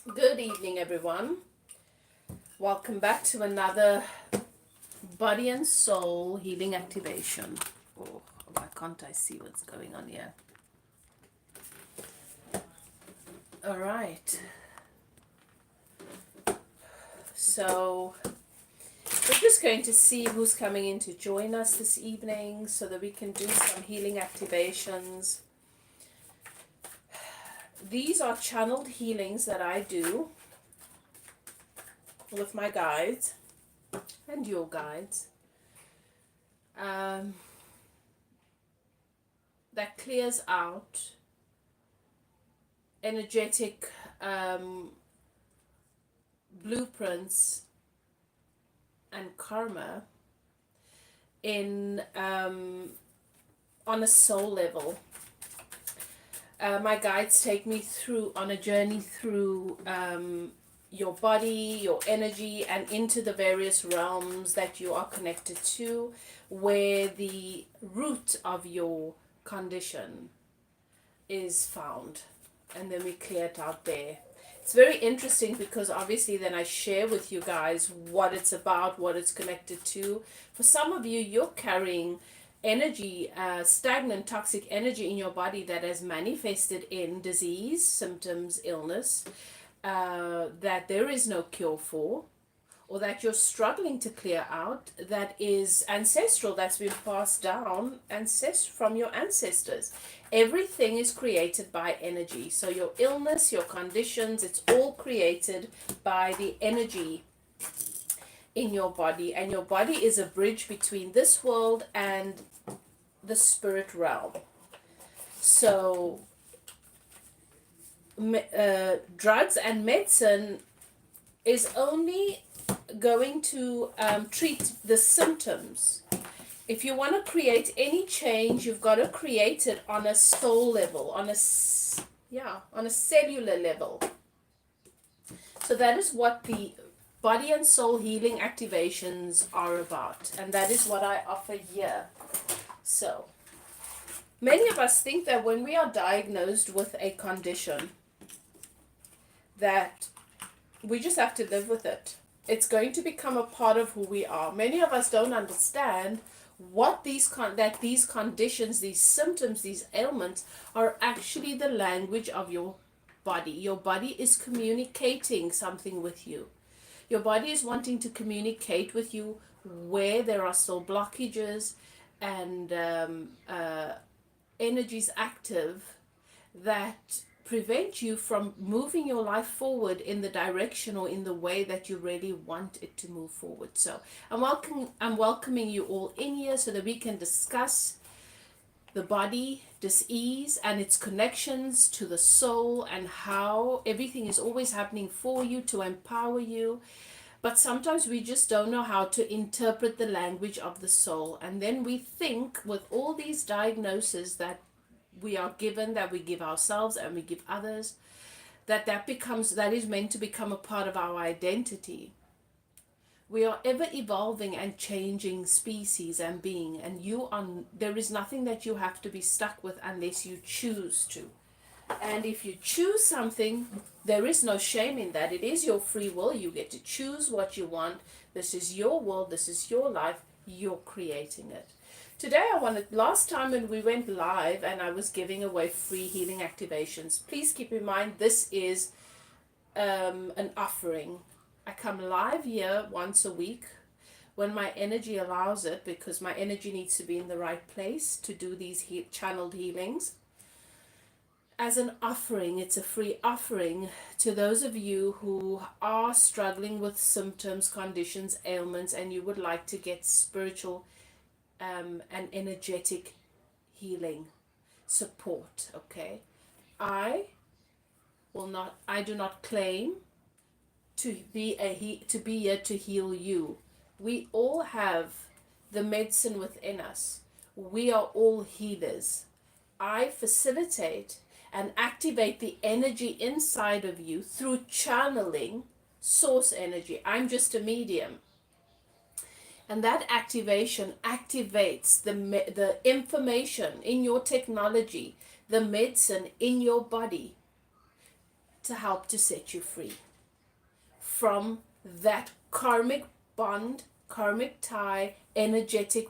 Good evening, everyone. Welcome back to another body and soul healing activation. Oh, why can't I see what's going on here? All right. So, we're just going to see who's coming in to join us this evening so that we can do some healing activations. These are channeled healings that I do with my guides and your guides. That clears out energetic blueprints and karma in on a soul level. My guides take me through on a journey through your body, your energy, and into the various realms that you are connected to, where the root of your condition is found, and then we clear it out there. It's very interesting because obviously then I share with you guys what it's about, what it's connected to. For some of you, you're carrying energy, stagnant toxic energy in your body that has manifested in disease, symptoms, illness, that there is no cure for, or that you're struggling to clear out, that is ancestral, that's been passed down from your ancestors. Everything is created by energy. So your illness, your conditions, it's all created by the energy in your body. And your body is a bridge between this world and the spirit realm. So drugs and medicine is only going to treat the symptoms. If you want to create any change, you've got to create it on a soul level, on a cellular level. So that is what the body and soul healing activations are about, and that is what I offer here. So many of us think that when we are diagnosed with a condition, that we just have to live with it. It's going to become a part of who we are. Many of us don't understand what these conditions, these symptoms, these ailments are actually the language of your body. Your body is communicating something with you. Your body is wanting to communicate with you where there are still blockages and energies active that prevent you from moving your life forward in the direction or in the way that you really want it to move forward. So I'm welcoming you all in here so that we can discuss the body, dis-ease, and its connections to the soul, and how everything is always happening for you to empower you. But sometimes we just don't know how to interpret the language of the soul. And then we think with all these diagnoses that we are given, that we give ourselves and we give others, that is meant to become a part of our identity. We are ever evolving and changing species and being, and there is nothing that you have to be stuck with unless you choose to. And if you choose something, there is no shame in that. It is your free will. You get to choose what you want. This is your world. This is your life. You're creating it. Today last time when we went live and I was giving away free healing activations, please keep in mind this is an offering. I come live here once a week when my energy allows it, because my energy needs to be in the right place to do these channeled healings. As an offering, it's a free offering to those of you who are struggling with symptoms, conditions, ailments, and you would like to get spiritual and energetic healing support. Okay, I do not claim to be here to heal you. We all have the medicine within us. We are all healers. I facilitate and activate the energy inside of you through channeling source energy. I'm just a medium. And that activation activates the information in your technology, the medicine in your body. to help to set you free from that karmic bond, karmic tie, energetic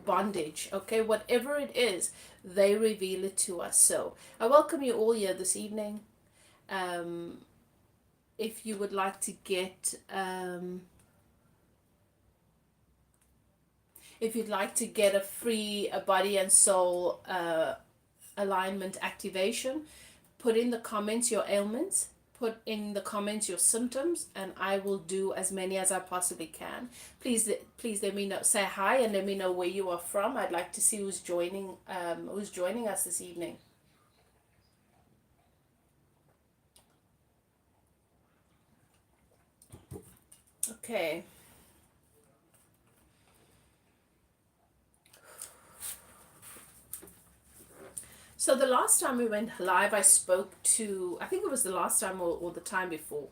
bondage. Okay, whatever it is, they reveal it to us. So I welcome you all here this evening. Um, if you would like to get if you'd like to get a free body and soul alignment activation, put in the comments your ailments, put in the comments your symptoms, and I will do as many as I possibly can. Please let me know, say hi, and let me know where you are from. I'd like to see who's joining us this evening. Okay. So the last time we went live, I spoke to, I think it was the last time or the time before,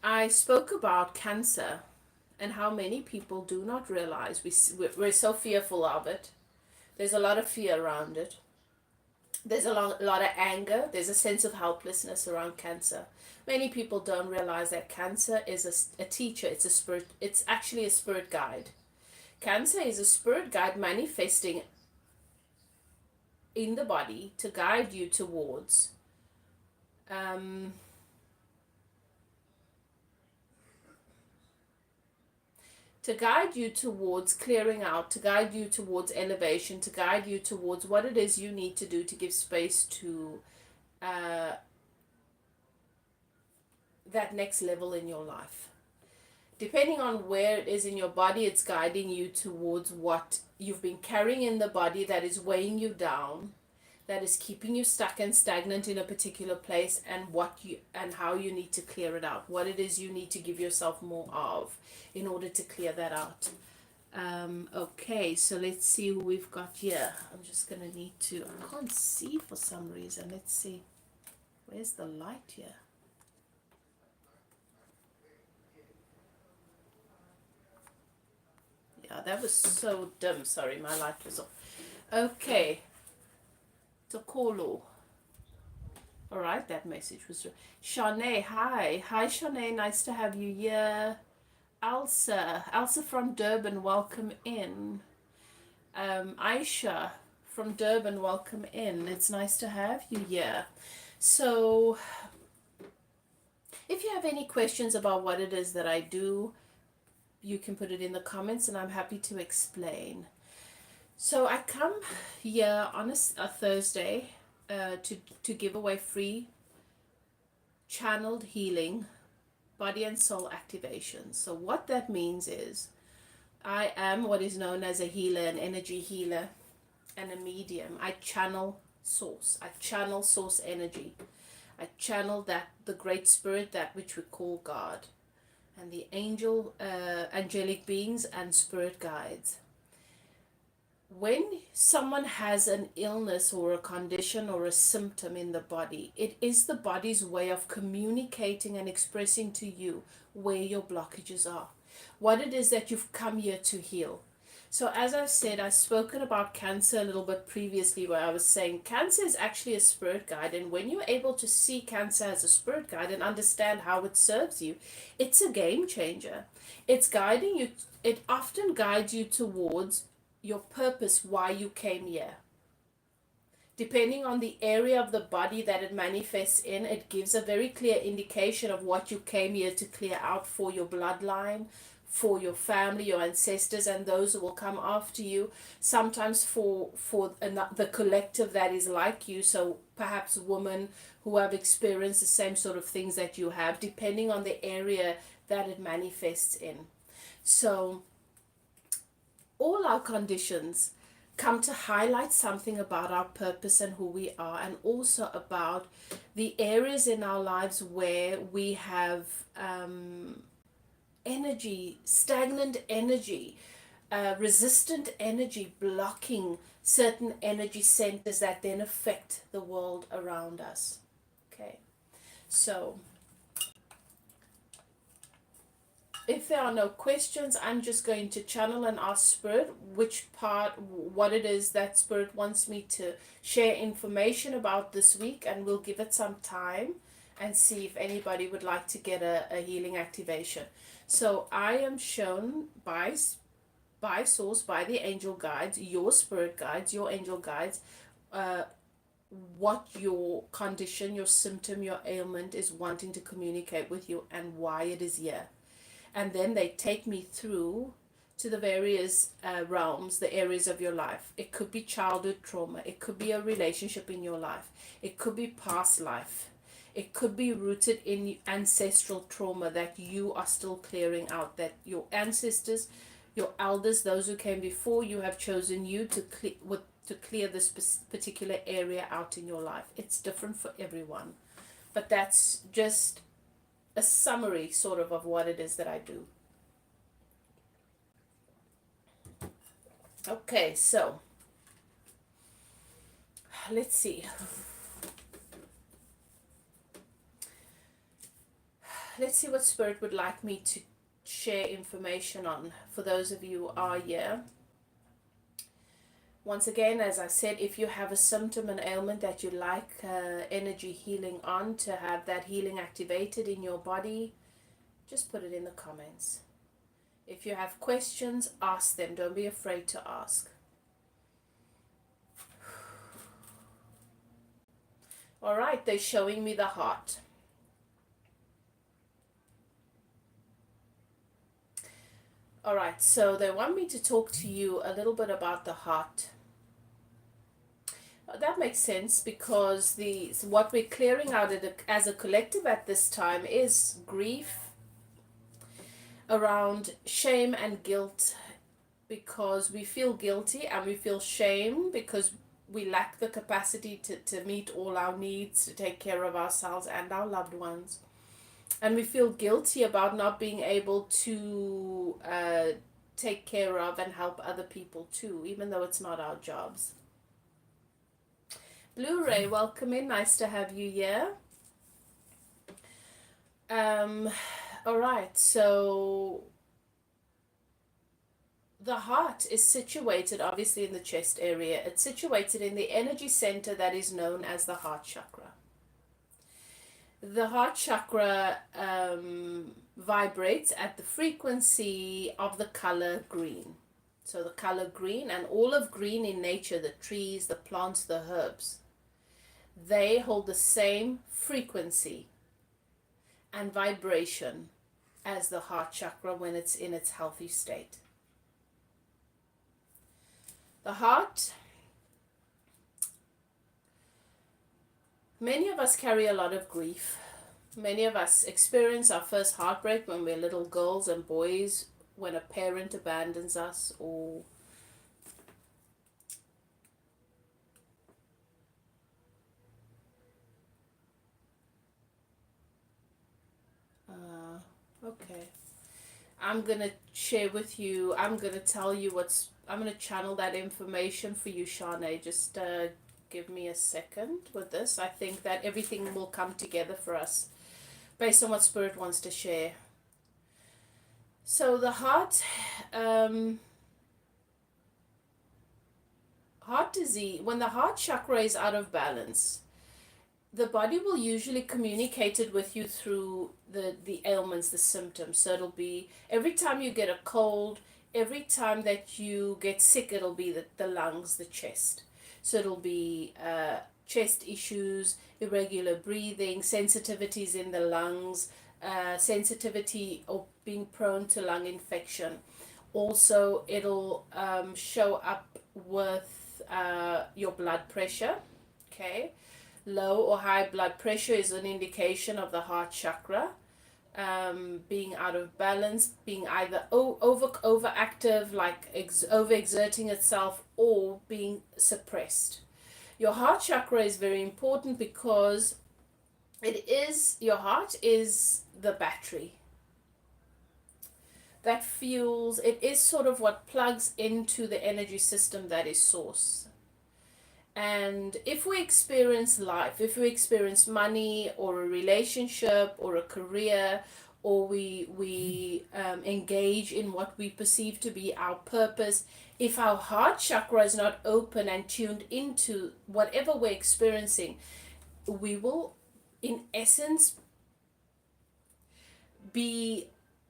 I spoke about cancer and how many people do not realize we're so fearful of it. There's a lot of fear around it. There's a lot of anger. There's a sense of helplessness around cancer. Many people don't realize that cancer is a teacher. It's a spirit. It's actually a spirit guide. Cancer is a spirit guide manifesting in the body to guide you towards clearing out, to guide you towards elevation, to guide you towards what it is you need to do to give space to that next level in your life. Depending on where it is in your body, it's guiding you towards what you've been carrying in the body that is weighing you down, that is keeping you stuck and stagnant in a particular place, and how you need to clear it out, what it is you need to give yourself more of in order to clear that out. Okay, so let's see who we've got here. I'm just gonna need to, I can't see for some reason. Let's see, where's the light here? Yeah, that was so dim. Sorry, my light was off. Okay. Tokolo. All right, that message was... Shanae, hi. Hi, Shanae. Nice to have you here. Elsa from Durban, welcome in. Aisha from Durban, welcome in. It's nice to have you here. So, if you have any questions about what it is that I do, you can put it in the comments and I'm happy to explain. So I come here on a Thursday to give away free channeled healing body and soul activation. So what that means is I am what is known as a healer, an energy healer, and a medium. I channel source. I channel source energy. I channel the great spirit, that which we call God, and the angelic beings and spirit guides. When someone has an illness or a condition or a symptom in the body, it is the body's way of communicating and expressing to you where your blockages are, what it is that you've come here to heal. So as I've said, I've spoken about cancer a little bit previously, where I was saying cancer is actually a spirit guide, and when you're able to see cancer as a spirit guide and understand how it serves you, it's a game changer. It's guiding you. It often guides you towards your purpose, why you came here. Depending on the area of the body that it manifests in, it gives a very clear indication of what you came here to clear out for your bloodline, for your family, your ancestors, and those who will come after you. Sometimes for the collective that is like you, so perhaps women who have experienced the same sort of things that you have, depending on the area that it manifests in. So all our conditions come to highlight something about our purpose and who we are, and also about the areas in our lives where we have energy, stagnant energy, resistant energy, blocking certain energy centers that then affect the world around us. Okay, so If there are no questions, I'm just going to channel and ask Spirit which part, what it is that Spirit wants me to share information about this week, and we'll give it some time and see if anybody would like to get a healing activation. So I am shown by source, by the angel guides, your spirit guides, your angel guides, uh, what your condition, your symptom, your ailment is wanting to communicate with you and why it is here. And then they take me through to the various realms, the areas of your life. It could be childhood trauma, it could be a relationship in your life, it could be past life, it could be rooted in ancestral trauma that you are still clearing out, that your ancestors, your elders, those who came before you, have chosen you to clear this particular area out in your life. It's different for everyone, but that's just a summary sort of what it is that I do. Okay, so let's see. Let's see what Spirit would like me to share information on for those of you who are here. Once again, as I said, if you have a symptom, an ailment that you like energy healing on, to have that healing activated in your body, just put it in the comments. If you have questions, ask them. Don't be afraid to ask. All right, they're showing me the heart. All right, so they want me to talk to you a little bit about the heart. That makes sense, because what we're clearing out as a collective at this time is grief around shame and guilt, because we feel guilty and we feel shame because we lack the capacity to meet all our needs, to take care of ourselves and our loved ones. And we feel guilty about not being able to take care of and help other people too, even though it's not our jobs. Blu-ray, welcome in. Nice to have you here. All right, so the heart is situated obviously in the chest area. It's situated in the energy center that is known as the heart chakra. The heart chakra vibrates at the frequency of the color green. So the color green, and all of green in nature, the trees, the plants, the herbs, they hold the same frequency and vibration as the heart chakra when it's in its healthy state. The heart, many of us carry a lot of grief. Many of us experience our first heartbreak when we're little girls and boys, when a parent abandons us, or okay. I'm going to share with you, I'm going to tell you I'm going to channel that information for you, Shanae. Just give me a second with this. I think that everything will come together for us based on what Spirit wants to share. So the heart, heart disease, when the heart chakra is out of balance, the body will usually communicate it with you through the ailments, the symptoms. So it'll be every time you get a cold, every time that you get sick, it'll be the lungs, the chest. So it'll be chest issues, irregular breathing, sensitivities in the lungs, sensitivity or being prone to lung infection. Also, it'll show up with your blood pressure, okay? Low or high blood pressure is an indication of the heart chakra being out of balance, being either overactive, like overexerting itself, or being suppressed. Your heart chakra is very important because your heart is the battery that fuels, it is sort of what plugs into the energy system that is source. And if we experience life, if we experience money or a relationship or a career or we engage in what we perceive to be our purpose, if our heart chakra is not open and tuned into whatever we're experiencing, we will, in essence, be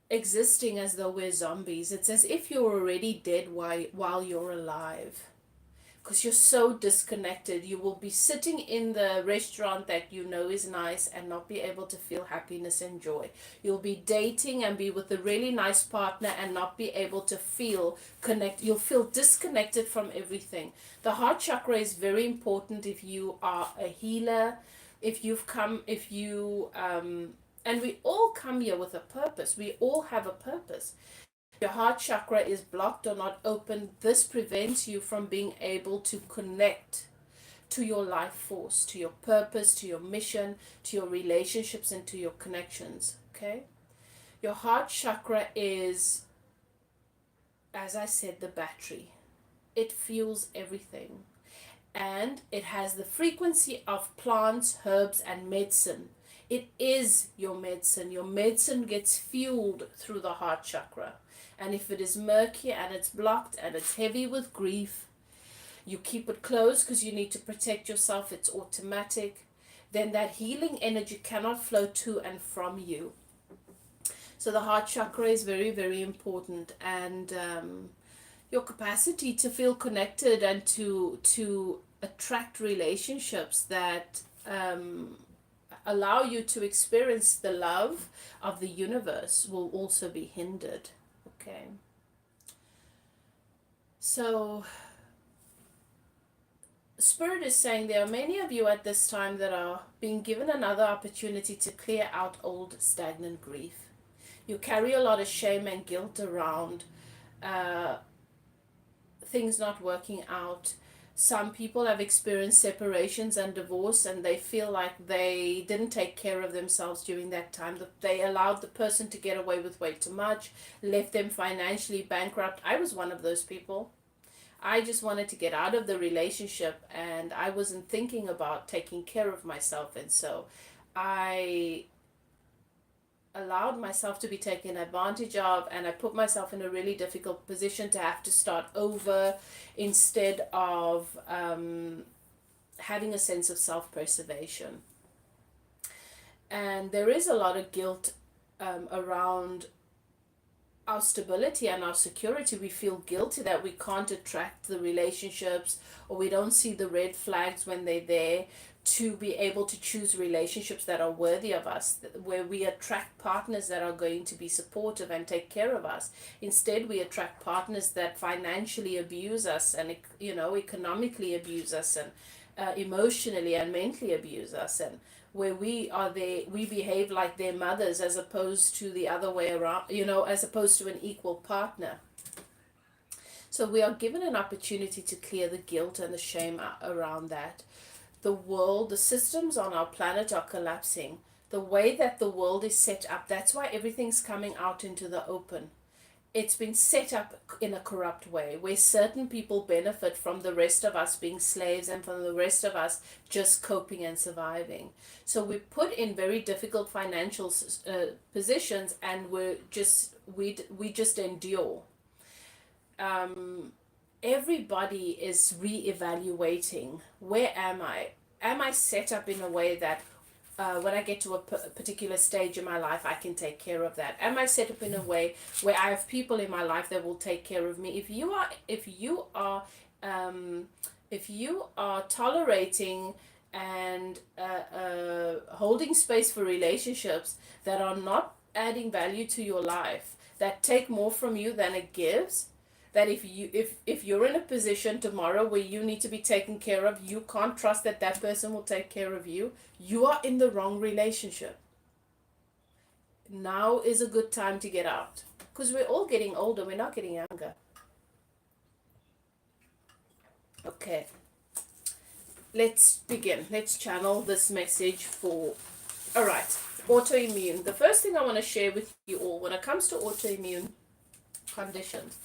existing as though we're zombies. It's as if you're already dead while you're alive, because you're so disconnected. You will be sitting in the restaurant that you know is nice and not be able to feel happiness and joy. You'll be dating and be with a really nice partner and not be able to feel connect. You'll feel disconnected from everything. The heart chakra is very important if you are a healer, if you and we all come here with a purpose. We all have a purpose. Your heart chakra is blocked or not open, this prevents you from being able to connect to your life force, to your purpose, to your mission, to your relationships, and to your connections. Okay? Your heart chakra is, as I said, the battery. It fuels everything. And it has the frequency of plants, herbs, and medicine. It is your medicine. Your medicine gets fueled through the heart chakra. And if it is murky and it's blocked and it's heavy with grief, you keep it closed because you need to protect yourself. It's automatic. Then that healing energy cannot flow to and from you. So the heart chakra is very, very important. And your capacity to feel connected and to attract relationships that allow you to experience the love of the universe will also be hindered. Okay. So Spirit is saying there are many of you at this time that are being given another opportunity to clear out old stagnant grief. You carry a lot of shame and guilt around things not working out. Some people have experienced separations and divorce, and they feel like they didn't take care of themselves during that time. That they allowed the person to get away with way too much, left them financially bankrupt. I was one of those people. I just wanted to get out of the relationship, and I wasn't thinking about taking care of myself, and so I allowed myself to be taken advantage of, and I put myself in a really difficult position to have to start over instead of having a sense of self-preservation. And there is a lot of guilt around our stability and our security. We feel guilty that we can't attract the relationships, or we don't see the red flags when they're there, to be able to choose relationships that are worthy of us, where we attract partners that are going to be supportive and take care of us. Instead, we attract partners that financially abuse us and, economically abuse us, and emotionally and mentally abuse us, and where we behave like their mothers as opposed to the other way around, as opposed to an equal partner. So we are given an opportunity to clear the guilt and the shame around that. The world, the systems on our planet are collapsing. The way that the world is set up, that's why everything's coming out into the open. It's been set up in a corrupt way, where certain people benefit from the rest of us being slaves and from the rest of us just coping and surviving. So we're put in very difficult financial positions, and we just endure. Everybody is re-evaluating. Where am I? Am I set up in a way that when I get to a particular stage in my life, I can take care of that? Am I set up in a way where I have people in my life that will take care of me? If you are tolerating and holding space for relationships that are not adding value to your life, that take more from you than it gives, that if you're in a position tomorrow where you need to be taken care of, you can't trust that that person will take care of you, you are in the wrong relationship. Now is a good time to get out, because we're all getting older, we're not getting younger. Okay, let's begin. Let's channel this message for, all right, autoimmune. The first thing I want to share with you all when it comes to autoimmune conditions,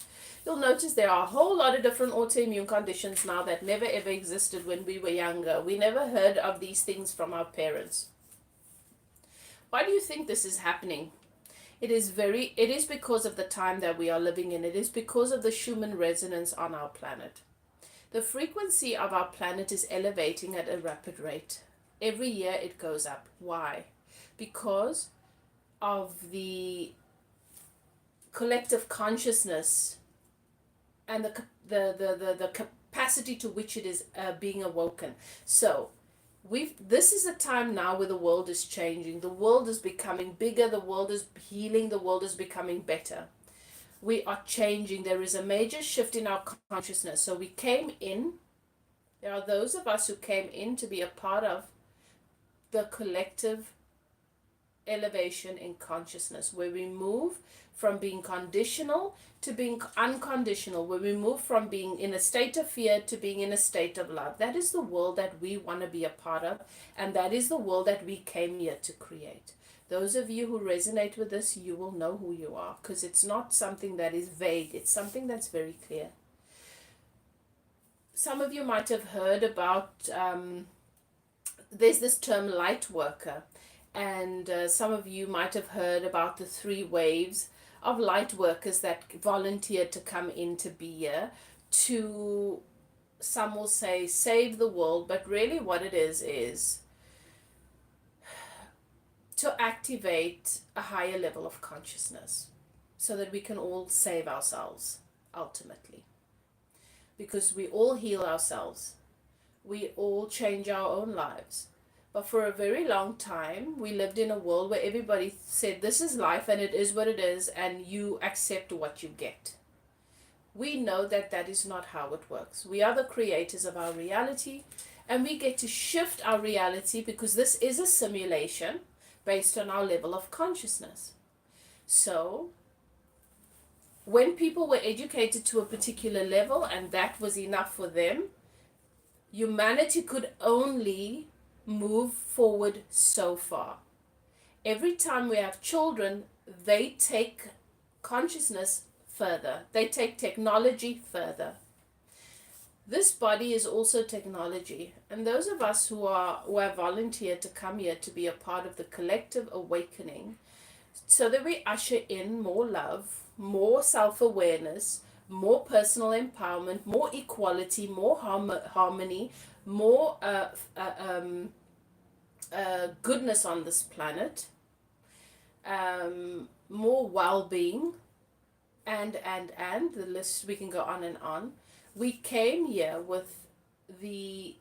you'll notice there are a whole lot of different autoimmune conditions now that never ever existed when we were younger. We never heard of these things from our parents. Why do you think this is happening? It is because of the time that we are living in. It is because of the Schumann resonance on our planet. The frequency of our planet is elevating at a rapid rate. Every year it goes up. Why? Because of the collective consciousness and the capacity to which it is being awoken. So this is a time now where the world is changing. The world is becoming bigger, the world is healing, the world is becoming better. We are changing. There is a major shift in our consciousness. So we came in, there are those of us who came in to be a part of the collective elevation in consciousness, where we move from being conditional to being unconditional, where we move from being in a state of fear to being in a state of love. That is the world that we want to be a part of, and that is the world that we came here to create. Those of you who resonate with this, you will know who you are, because it's not something that is vague, it's something that's very clear. Some of you might have heard about, there's this term light worker, and some of you might have heard about the 3 waves of light workers that volunteered to come in to be here to, some will say, save the world, but really what it is to activate a higher level of consciousness so that we can all save ourselves ultimately. Because we all heal ourselves. We all change our own lives. But for a very long time, we lived in a world where everybody said, this is life and it is what it is, and you accept what you get. We know that that is not how it works. We are the creators of our reality, and we get to shift our reality because this is a simulation based on our level of consciousness. So, when people were educated to a particular level and that was enough for them, humanity could only move forward so far. Every time we have children, they take consciousness further. They take technology further. This body is also technology, and those of us who have volunteered to come here to be a part of the collective awakening, so that we usher in more love, more self-awareness, more personal empowerment, more equality, more harmony, more goodness on this planet, more well-being, and the list, we can go on and on. We came here with the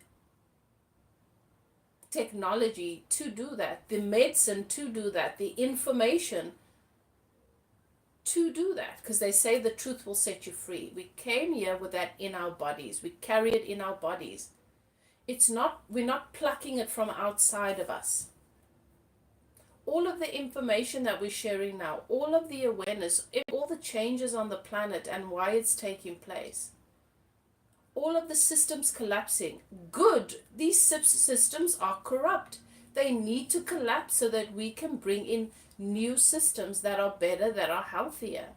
technology to do that, the medicine to do that, the information to do that, because they say the truth will set you free. We came here with that in our bodies. We carry it in our bodies. We're not plucking it from outside of us. All of the information that we're sharing now, all of the awareness, all the changes on the planet and why it's taking place, all of the systems collapsing. Good. These systems are corrupt. They need to collapse so that we can bring in new systems that are better, that are healthier.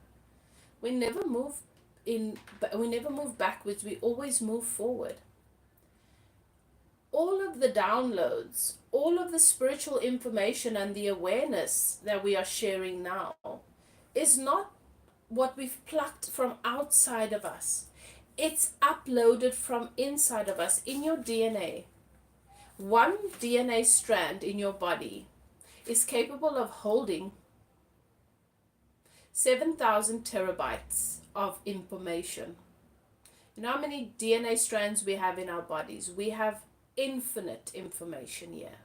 We never move backwards. We always move forward. All of the downloads, all of the spiritual information and the awareness that we are sharing now is not what we've plucked from outside of us. It's uploaded from inside of us in your DNA. One DNA strand in your body is capable of holding 7,000 terabytes of information. You know how many DNA strands we have in our bodies? We have infinite information here.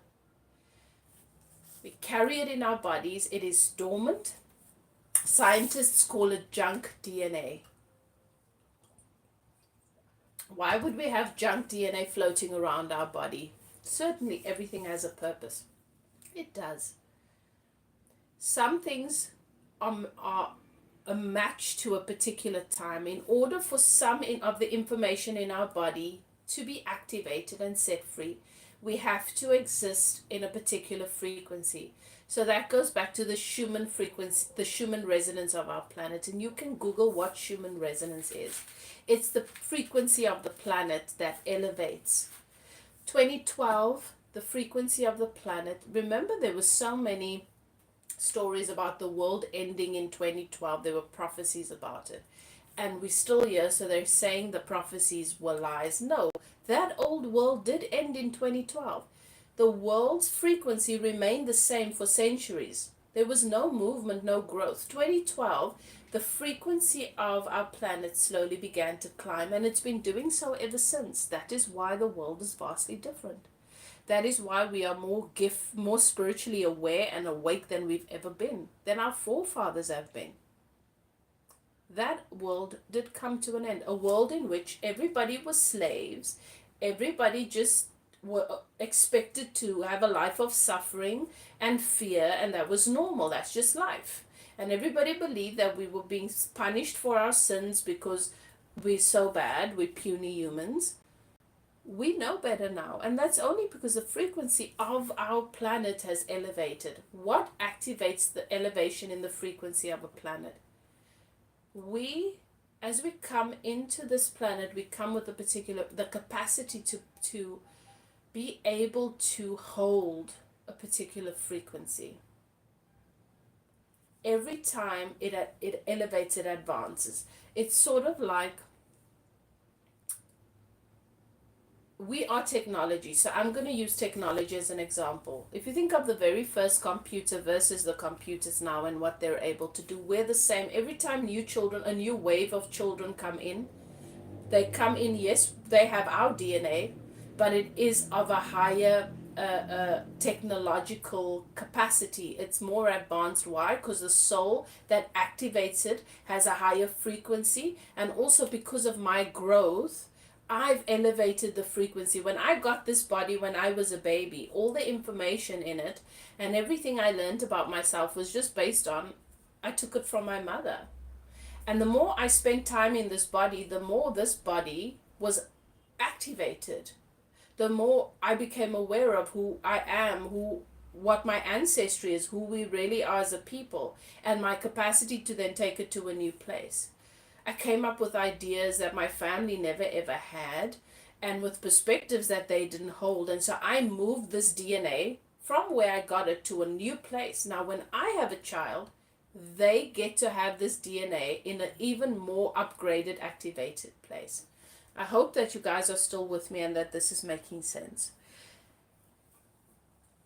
We carry it in our bodies. It is dormant. Scientists call it junk DNA. Why would we have junk DNA floating around our body? Certainly everything has a purpose. It does. Some things are a match to a particular time. In order for some of the information in our body to be activated and set free, we have to exist in a particular frequency. So that goes back to the Schumann frequency, the Schumann resonance of our planet. And you can Google what Schumann resonance is. It's the frequency of the planet that elevates. 2012, the frequency of the planet. Remember, there were so many stories about the world ending in 2012. There were prophecies about it. And we're still here, so they're saying the prophecies were lies. No, that old world did end in 2012. The world's frequency remained the same for centuries. There was no movement, no growth. 2012, the frequency of our planet slowly began to climb, and it's been doing so ever since. That is why the world is vastly different. That is why we are more spiritually aware and awake than we've ever been, than our forefathers have been. That world did come to an end. A world in which everybody was slaves, everybody just were expected to have a life of suffering and fear, and that was normal. That's just life. And everybody believed that we were being punished for our sins because we're so bad, we're puny humans. We know better now, and that's only because the frequency of our planet has elevated. What activates the elevation in the frequency of a planet? As we come into this planet, we come with the capacity to be able to hold a particular frequency. Every time it elevates, it advances. It's sort of like we are technology. So I'm going to use technology as an example. If you think of the very first computer versus the computers now and what they're able to do, we're the same. Every time a new wave of children come in, they come in, yes, they have our DNA, but it is of a higher technological capacity. It's more advanced. Why? Because the soul that activates it has a higher frequency, and also because of my growth, I've elevated the frequency. When I got this body when I was a baby, all the information in it and everything I learned about myself was just based on, I took it from my mother. And the more I spent time in this body, the more this body was activated. The more I became aware of who I am, what my ancestry is, who we really are as a people, and my capacity to then take it to a new place. I came up with ideas that my family never ever had, and with perspectives that they didn't hold. And so I moved this DNA from where I got it to a new place. Now, when I have a child, they get to have this DNA in an even more upgraded, activated place. I hope that you guys are still with me and that this is making sense.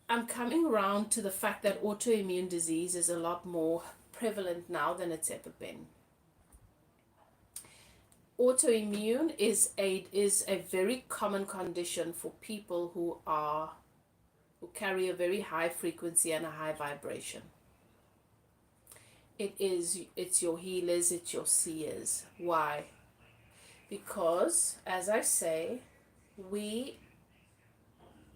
I'm coming around to the fact that autoimmune disease is a lot more prevalent now than it's ever been. Autoimmune is a very common condition for people who carry a very high frequency and a high vibration. It's your healers, it's your seers. Why? Because, as I say, we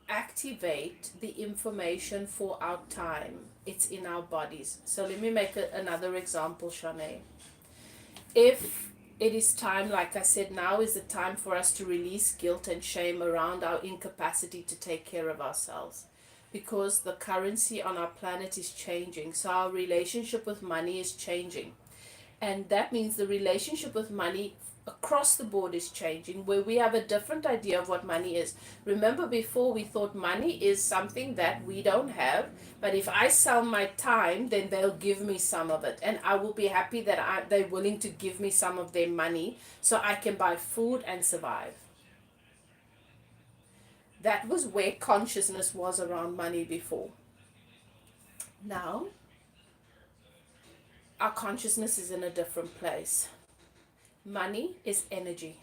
activate the information for our time. It's in our bodies. So let me make another example, Shanae. If it is time, like I said, now is the time for us to release guilt and shame around our incapacity to take care of ourselves. Because the currency on our planet is changing. So our relationship with money is changing. And that means the relationship with money across the board is changing, where we have a different idea of what money is. Remember, before we thought money is something that we don't have, but if I sell my time, then they'll give me some of it, and I will be happy that they're willing to give me some of their money so I can buy food and survive. That was where consciousness was around money before. Now, our consciousness is in a different place. Money is energy.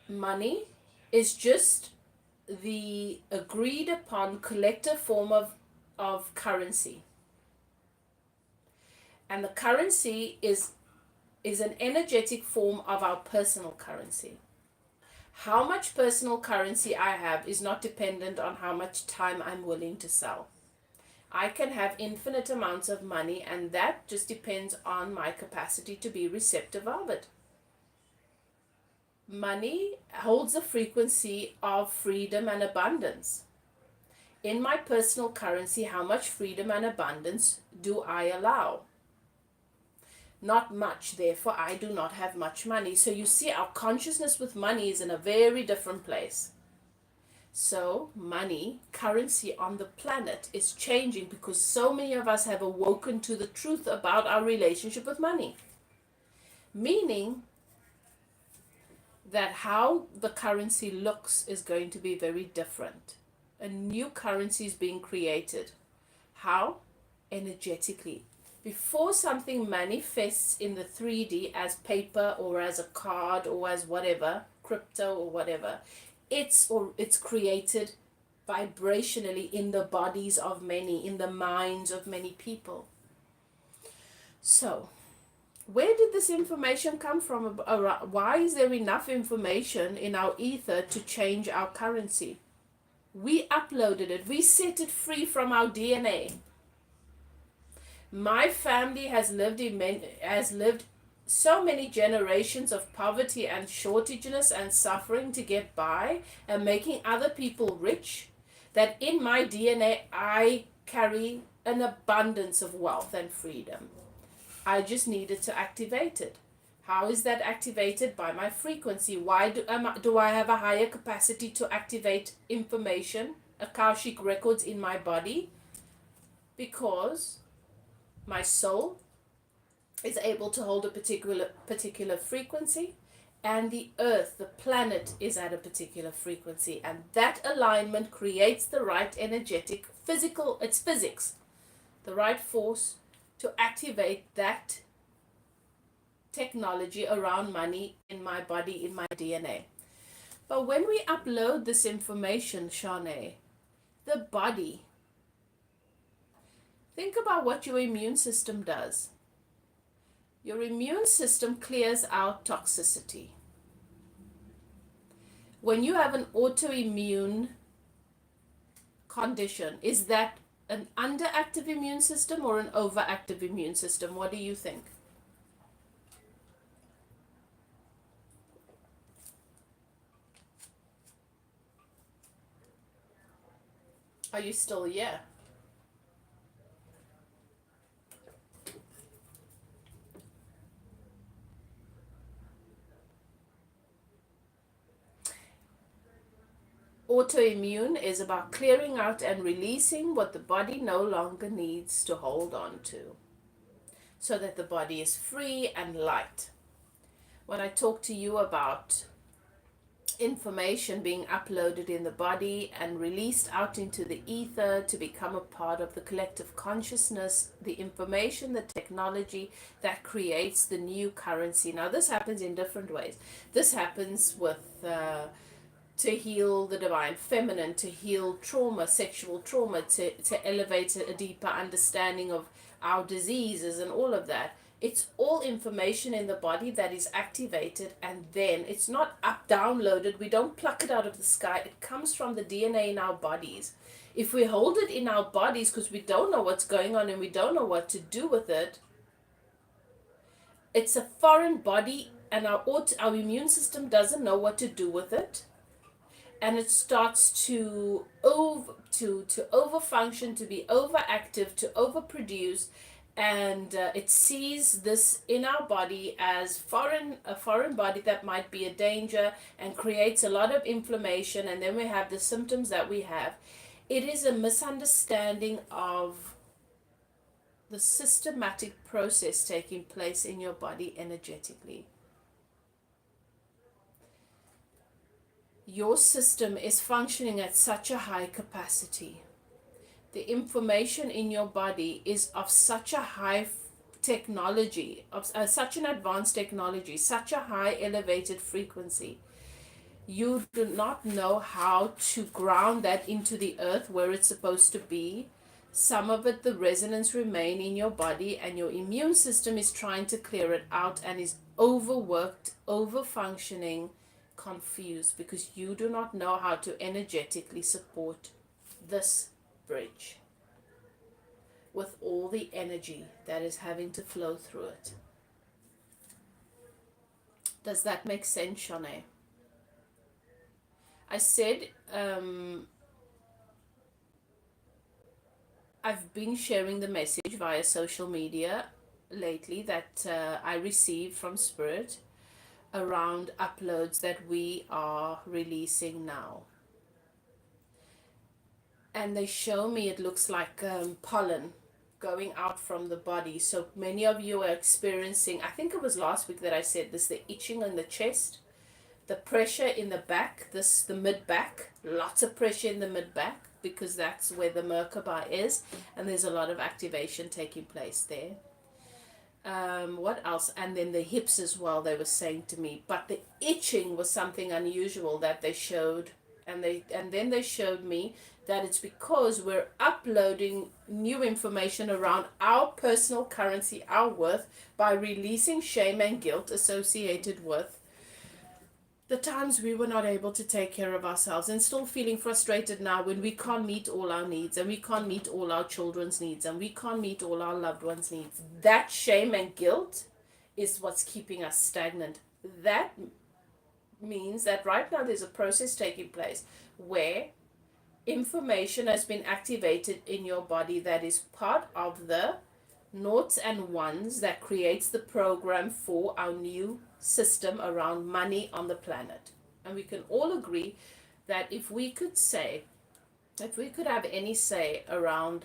Money is just the agreed upon collective form of currency. And the currency is an energetic form of our personal currency. How much personal currency I have is not dependent on how much time I'm willing to sell. I can have infinite amounts of money, and that just depends on my capacity to be receptive of it. Money holds a frequency of freedom and abundance. In my personal currency, how much freedom and abundance do I allow? Not much, therefore I do not have much money. So you see, our consciousness with money is in a very different place. So, money, currency on the planet is changing because so many of us have awoken to the truth about our relationship with money. Meaning that how the currency looks is going to be very different. A new currency is being created. How? Energetically. Before something manifests in the 3D as paper or as a card or as whatever, crypto or whatever, it's created vibrationally in the bodies of many, in the minds of many people. So, where did this information come from? Why is there enough information in our ether to change our currency? We uploaded it, we set it free from our DNA. My family has lived so many generations of poverty and shortageness and suffering to get by and making other people rich, that in my DNA I carry an abundance of wealth and freedom. I just needed to activate it. How is that activated? By my frequency. Why do I have a higher capacity to activate information, Akashic records in my body? Because my soul is able to hold a particular frequency, and the earth, the planet, is at a particular frequency, and that alignment creates the right energetic physical, it's physics, the right force to activate that technology around money in my body, in my DNA. But when we upload this information, Shanae, the body, think about what your immune system does. Your immune system clears out toxicity. When you have an autoimmune condition, is that an underactive immune system or an overactive immune system? What do you think? Are you still here? Autoimmune is about clearing out and releasing what the body no longer needs to hold on to, so that the body is free and light. When I talk to you about information being uploaded in the body and released out into the ether to become a part of the collective consciousness, the information, the technology that creates the new currency. Now, this happens in different ways. This happens with to heal the divine feminine, to heal trauma, sexual trauma, to elevate a deeper understanding of our diseases and all of that. It's all information in the body that is activated, and then it's not downloaded. We don't pluck it out of the sky. It comes from the DNA in our bodies. If we hold it in our bodies because we don't know what's going on and we don't know what to do with it, it's a foreign body, and our immune system doesn't know what to do with it, and it starts to overfunction, to be overactive, to overproduce, and it sees this in our body as a foreign body that might be a danger, and creates a lot of inflammation, and then we have the symptoms that we have. It is a misunderstanding of the systematic process taking place in your body energetically. Your system is functioning at such a high capacity. The information in your body is of such a high technology, of such an advanced technology, such a high elevated frequency. You do not know how to ground that into the earth where it's supposed to be. Some of it, the resonance remain in your body, and your immune system is trying to clear it out and is overworked, overfunctioning, confused, because you do not know how to energetically support this bridge with all the energy that is having to flow through it. Does that make sense, Shanae? I said I've been sharing the message via social media lately that I received from Spirit around uploads that we are releasing now. and they show me it looks like pollen going out from the body. So many of you are experiencing, I think it was last week that I said this, the itching in the chest, the pressure in the back, the mid back, lots of pressure in the mid back because that's where the Merkaba is, and there's a lot of activation taking place there. What else? And then the hips as well, they were saying to me. But the itching was something unusual that they showed. And then they showed me that it's because we're uploading new information around our personal currency, our worth, by releasing shame and guilt associated with the times we were not able to take care of ourselves, and still feeling frustrated now when we can't meet all our needs, and we can't meet all our children's needs, and we can't meet all our loved ones' needs. That shame and guilt is what's keeping us stagnant. That means that right now there's a process taking place where information has been activated in your body that is part of the noughts and ones that creates the program for our new system around money on the planet. And we can all agree that if we could have any say around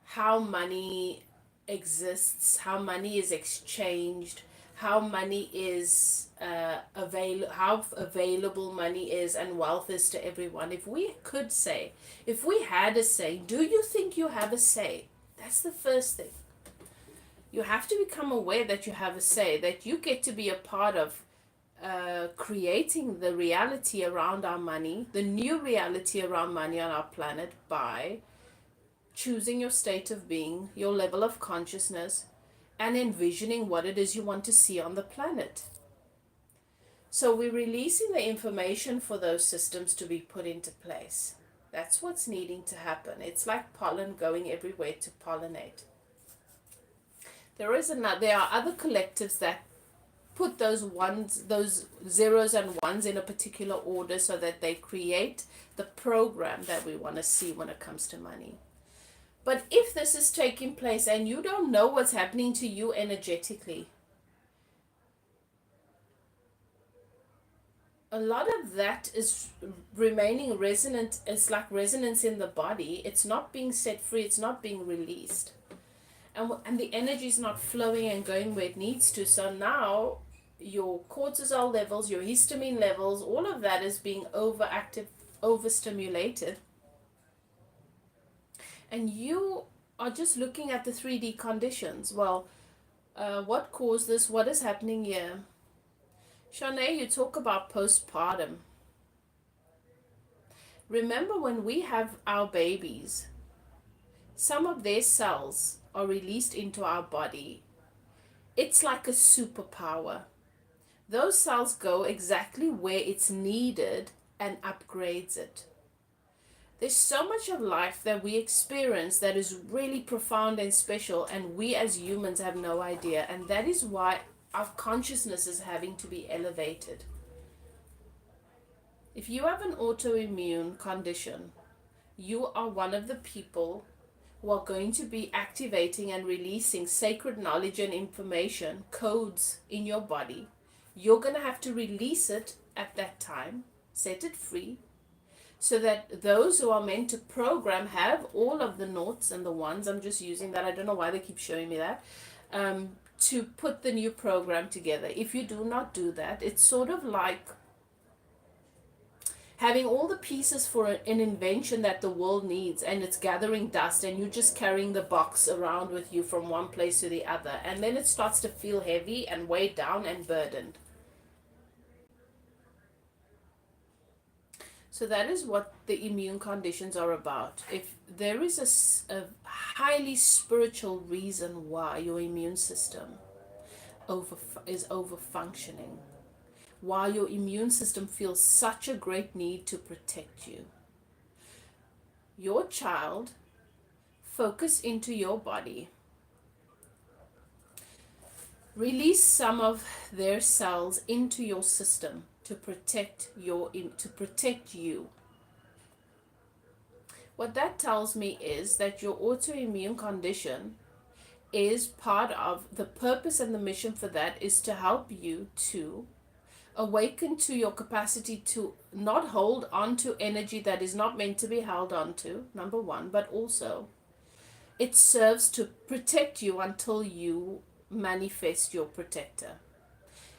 how money exists, how money is exchanged, how money is how available money is and wealth is to everyone, if we could say, if we had a say, do you think you have a say? That's the first thing. You have to become aware that you have a say, that you get to be a part of creating the reality around our money, the new reality around money on our planet, by choosing your state of being, your level of consciousness, and envisioning what it is you want to see on the planet. So we're releasing the information for those systems to be put into place. That's what's needing to happen. It's like pollen going everywhere to pollinate. There are other collectives that put those zeros and ones in a particular order so that they create the program that we want to see when it comes to money. But if this is taking place and you don't know what's happening to you energetically, a lot of that is remaining resonant. It's like resonance in the body. It's not being set free. It's not being released. And the energy is not flowing and going where it needs to. So now your cortisol levels, your histamine levels, all of that is being overactive, overstimulated. And you are just looking at the 3D conditions. Well, what caused this? What is happening here? Shanae, you talk about postpartum. Remember when we have our babies, some of their cells are released into our body. It's like a superpower. Those cells go exactly where it's needed and upgrades it. There's so much of life that we experience that is really profound and special, and we as humans have no idea. And that is why our consciousness is having to be elevated. If you have an autoimmune condition, you are one of the people who are going to be activating and releasing sacred knowledge and information, codes in your body. You're going to have to release it at that time, set it free, so that those who are meant to program have all of the noughts and the ones. I'm just using that. I don't know why they keep showing me that. To put the new program together. If you do not do that, it's sort of like having all the pieces for an invention that the world needs, and it's gathering dust, and you're just carrying the box around with you from one place to the other, and then it starts to feel heavy and weighed down and burdened. So that is what the immune conditions are about. If there is a highly spiritual reason why your immune system is over functioning, why your immune system feels such a great need to protect you. Your child, focus into your body. Release some of their cells into your system to protect you. What that tells me is that your autoimmune condition is part of the purpose, and the mission for that is to help you to Awaken to your capacity to not hold on to energy that is not meant to be held on to, number one, but also it serves to protect you until you manifest your protector.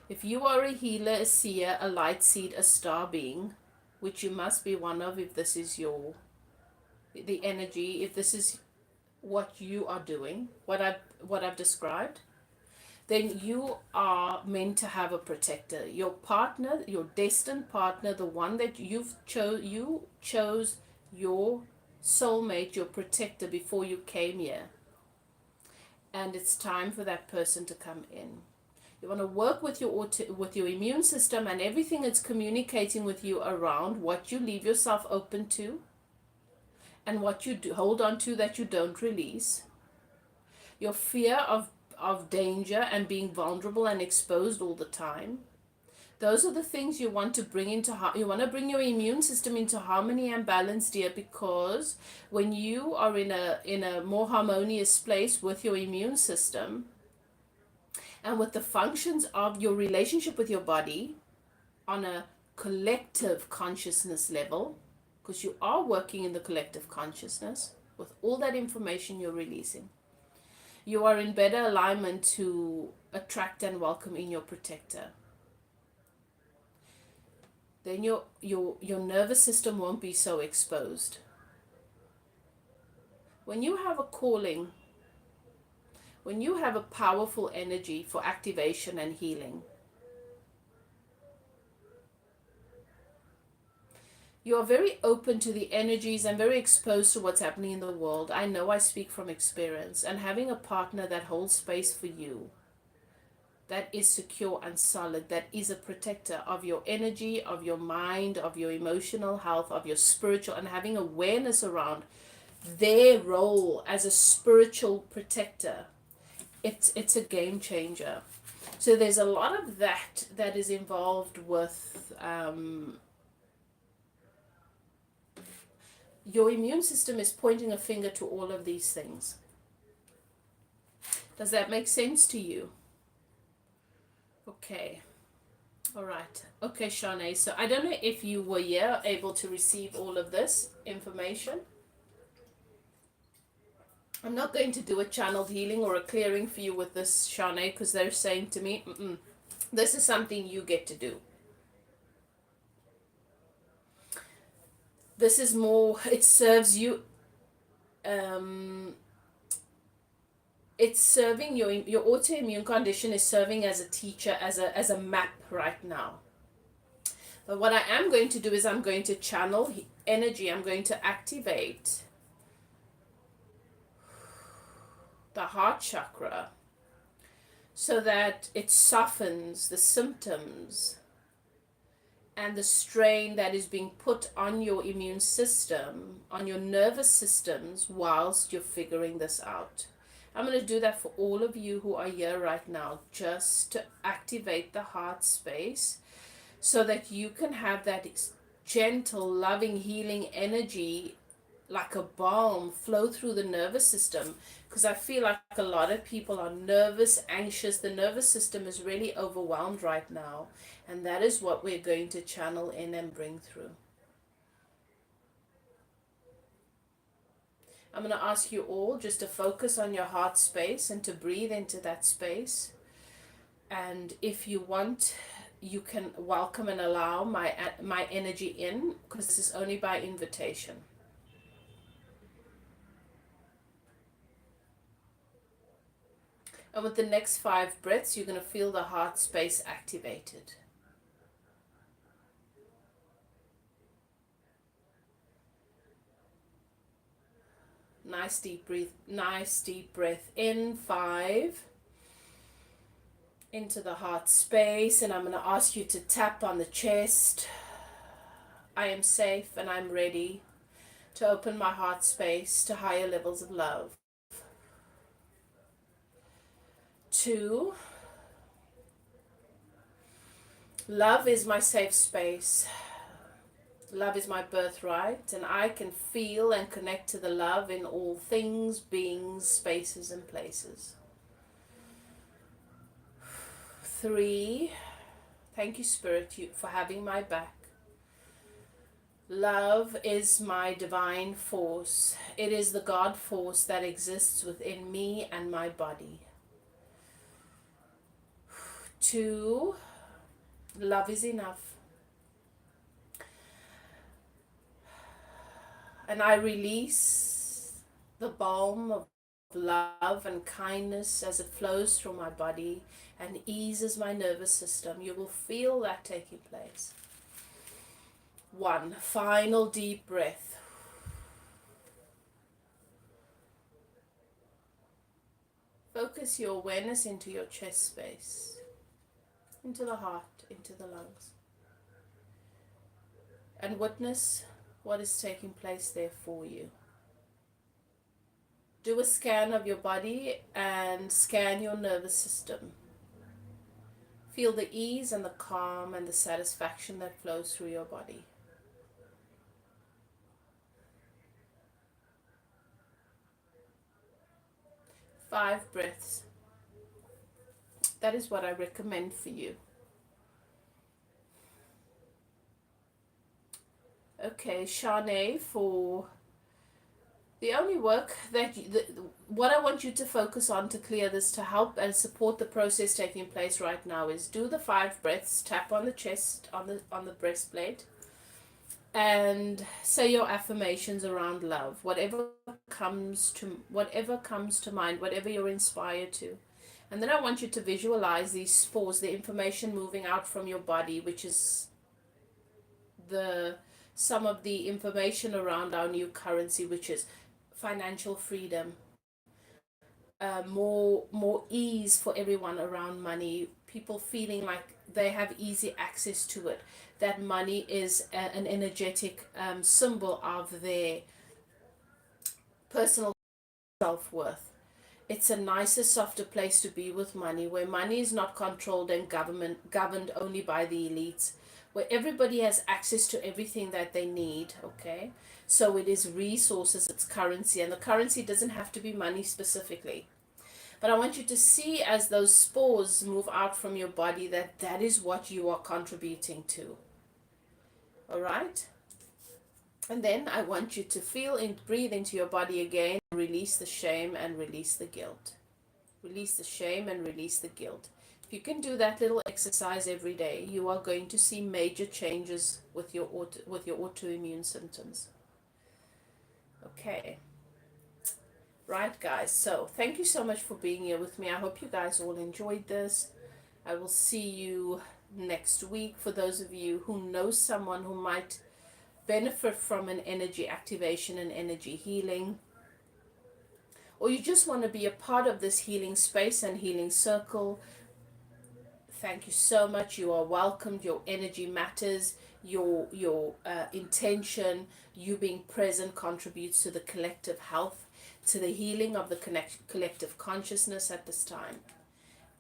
If you are a healer, a seer, a light seed, a star being, which you must be one of if this is the energy, if this is what you are doing, what I've described, then you are meant to have a protector. Your partner, your destined partner, the one that you chose your soulmate, your protector before you came here. And it's time for that person to come in. You want to work with your immune system and everything that's communicating with you around what you leave yourself open to and what you hold on to that you don't release. Your fear of danger and being vulnerable and exposed all the time. Those are the things you want to bring you want to bring your immune system into harmony and balance, dear, because when you are in a more harmonious place with your immune system and with the functions of your relationship with your body on a collective consciousness level, because you are working in the collective consciousness with all that information you're releasing, you are in better alignment to attract and welcome in your protector. Then your nervous system won't be so exposed. When you have a calling, when you have a powerful energy for activation and healing, you are very open to the energies and very exposed to what's happening in the world. I know, I speak from experience. And having a partner that holds space for you, that is secure and solid, that is a protector of your energy, of your mind, of your emotional health, of your spiritual, and having awareness around their role as a spiritual protector, it's a game changer. So there's a lot of that is involved with your immune system is pointing a finger to all of these things. Does that make sense to you? Okay. All right. Okay, Shanae. So I don't know if you were here able to receive all of this information. I'm not going to do a channeled healing or a clearing for you with this, Shanae, because they're saying to me, this is something you get to do. This is more, it serves you, it's serving your autoimmune condition is serving as a teacher, as a map right now. But what I am going to do is I'm going to channel energy. I'm going to activate the heart chakra so that it softens the symptoms and the strain that is being put on your immune system, on your nervous systems, whilst you're figuring this out. I'm going to do that for all of you who are here right now, just to activate the heart space so that you can have that gentle, loving, healing energy like a balm flow through the nervous system. Because I feel like a lot of people are nervous, anxious. The nervous system is really overwhelmed right now. And that is what we're going to channel in and bring through. I'm going to ask you all just to focus on your heart space and to breathe into that space. And if you want, you can welcome and allow my energy in, because this is only by invitation. And with the next 5 breaths, you're going to feel the heart space activated. Nice deep breath in. 5. Into the heart space, and I'm going to ask you to tap on the chest. I am safe and I'm ready to open my heart space to higher levels of love. 2. Love is my safe space. Love is my birthright, and I can feel and connect to the love in all things, beings, spaces, and places. 3. Thank you, Spirit, for having my back. Love is my divine force. It is the God force that exists within me and my body. 2, love is enough. And I release the balm of love and kindness as it flows through my body and eases my nervous system. You will feel that taking place. 1, final deep breath. Focus your awareness into your chest space, into the heart, into the lungs, and witness what is taking place there for you. Do a scan of your body and scan your nervous system. Feel the ease and the calm and the satisfaction that flows through your body. 5 breaths. That is what I recommend for you. Okay, Shanae, for the only work that what I want you to focus on to clear this, to help and support the process taking place right now, is do the 5 breaths, tap on the chest, on the breastplate, and say your affirmations around love, whatever comes to mind, whatever you're inspired to. And then I want you to visualize these spores, the information moving out from your body, which is some of the information around our new currency, which is financial freedom, more ease for everyone around money, people feeling like they have easy access to it, that money is an energetic symbol of their personal self-worth. It's a nicer, softer place to be with money, where money is not controlled and governed only by the elites, where everybody has access to everything that they need, okay? So it is resources, it's currency, and the currency doesn't have to be money specifically. But I want you to see, as those spores move out from your body, that is what you are contributing to. All right? And then I want you to feel and breathe into your body again. Release the shame and release the guilt. Release the shame and release the guilt. If you can do that little exercise every day, you are going to see major changes with your autoimmune symptoms. Okay. Right, guys. So thank you so much for being here with me. I hope you guys all enjoyed this. I will see you next week. For those of you who know someone who might benefit from an energy activation and energy healing, or you just want to be a part of this healing space and healing circle, thank you so much. You are welcomed. Your energy matters. Your intention, you being present, contributes to the collective health, to the healing of the collective consciousness at this time.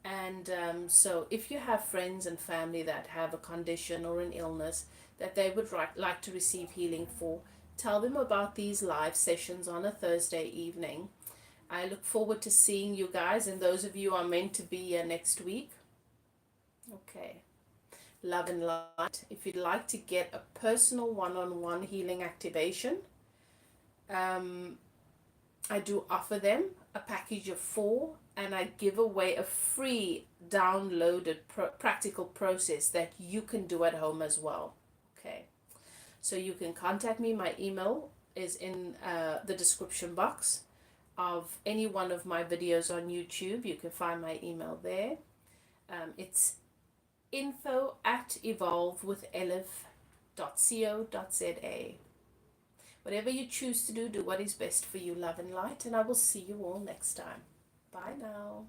And so if you have friends and family that have a condition or an illness that they would like to receive healing for, tell them about these live sessions on a Thursday evening. I look forward to seeing you guys, and those of you are meant to be here next week. Okay. Love and light. If you'd like to get a personal one-on-one healing activation, I do offer them a package of 4, and I give away a free downloaded practical process that you can do at home as well. Okay, so you can contact me. My email is in the description box of any one of my videos on YouTube. You can find my email there. It's info@evolvewithelif.co.za. Whatever you choose to do, do what is best for you, love and light, and I will see you all next time. Bye now.